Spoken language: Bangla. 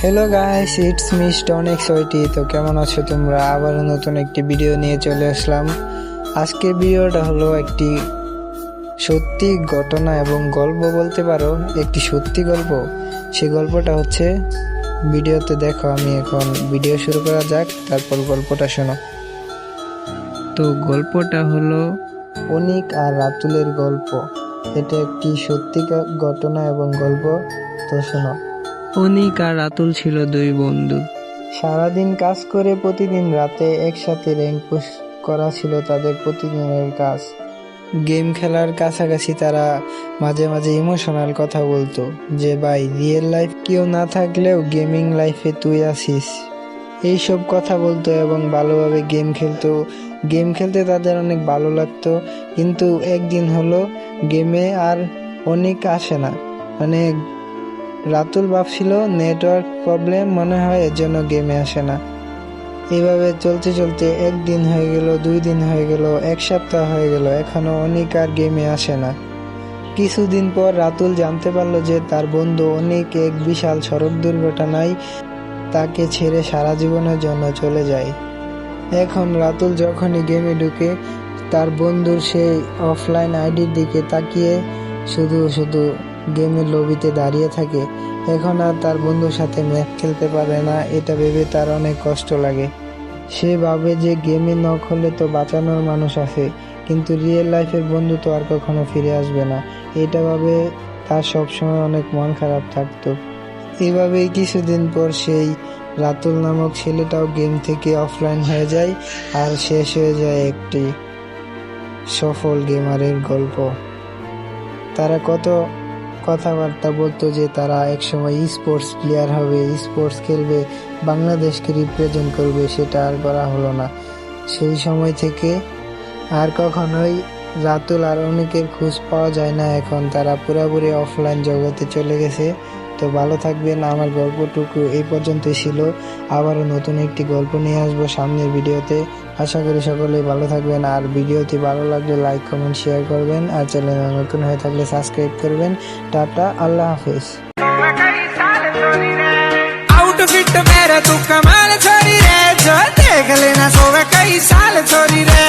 Hello guys, it's me Stone X YT. তো কেমন আছো তোমরা? আবারও নতুন একটি ভিডিও নিয়ে চলে আসলাম। আজকের ভিডিওটা হলো একটি সত্যি ঘটনা এবং গল্প বলতে পারো, একটি সত্যি গল্প। সেই গল্পটা হচ্ছে ভিডিওতে দেখো। আমি এখন ভিডিও শুরু করা যাক, তারপর গল্পটা শোনো। তো গল্পটা হলো অনিক আর রাতুলের গল্প। এটা একটি সত্যি ঘটনা এবং গল্প। তো শোনো। অনিক আর রাতুল ছিল দুই বন্ধু। সারাদিন কাজ করে প্রতিদিন রাতে একসাথে র্যাঙ্ক পুশ করা ছিল তাদের প্রতিদিনের কাজ। গেম খেলার কাছাকাছি তারা মাঝে মাঝে ইমোশনাল কথা বলতো, যে ভাই রিয়েল লাইফ কেউ না থাকলেও গেমিং লাইফে তুই আছিস। এইসব কথা বলতো এবং ভালোভাবে গেম খেলতো। গেম খেলতে তাদের অনেক ভালো লাগতো। কিন্তু একদিন হলো গেমে আর অনেক আসে না। মানে রাতুল ভাবছিল নেটওয়ার্ক প্রবলেম মনে হয়, এর জন্য গেমে আসে না। এইভাবে চলতে চলতে একদিন হয়ে গেল, 2 দিন হয়ে গেল, 1 সপ্তাহ হয়ে গেল, এখনো অনিক আর গেমে আসে না। কিছুদিন পর রাতুল জানতে পারলো যে তার বন্ধু অনিক এক বিশাল সড়ক দুর্ঘটনায় তাকে ছেড়ে সারা জীবনের জন্য চলে যায়। এখন রাতুল যখনই গেমে ঢুকে, তার বন্ধুর সেই অফলাইন আইডির দিকে তাকিয়ে শুধু শুধু গেমের লবিতে দাঁড়িয়ে থাকে। এখন আর তার বন্ধুর সাথে ম্যাচ খেলতে পারে না। এটা ভেবে তার অনেক কষ্ট লাগে। সে ভাবে যে গেমে নক হলে তো বাঁচানোর মানুষ আছে, কিন্তু রিয়েল লাইফের বন্ধু তো আর কখনো ফিরে আসবে না। এটা ভাবে তার সবসময় অনেক মন খারাপ থাকতো। এভাবেই কিছুদিন পর সেই রাতুল নামক ছেলেটাও গেম থেকে অফলাইন হয়ে যায়, আর শেষ হয়ে যায় একটি সফল গেমারের গল্প। তারা কত কথাবার্তা বলতো যে তারা একসময় স্পোর্টস প্লেয়ার হবে, স্পোর্টস খেলবে, বাংলাদেশকে রিপ্রেজেন্ট করবে। সেটা আর করা হলো না। সেই সময় থেকে আর কখনোই রাতুল আর অনেকের খোঁজ পাওয়া যায় না। এখন তারা পুরোপুরি অফলাইন জগতে চলে গেছে। তো ভালো থাকবেন। আমার গল্পটুকু এই পর্যন্তই ছিল। আবারও নতুন একটি গল্প নিয়ে আসবো সামনের ভিডিওতে। আশা করি সকলেই ভালো থাকবেন। আর ভিডিওটি ভালো লাগলে লাইক কমেন্ট শেয়ার করবেন, আর চ্যানেলে নতুন হয়ে থাকলে সাবস্ক্রাইব করবেন। টাটা, আল্লাহ হাফেজ। आउटफिट मेरा तू कमाल छोरी रे, जो देख लेना सोवे कई साल छोरी रे।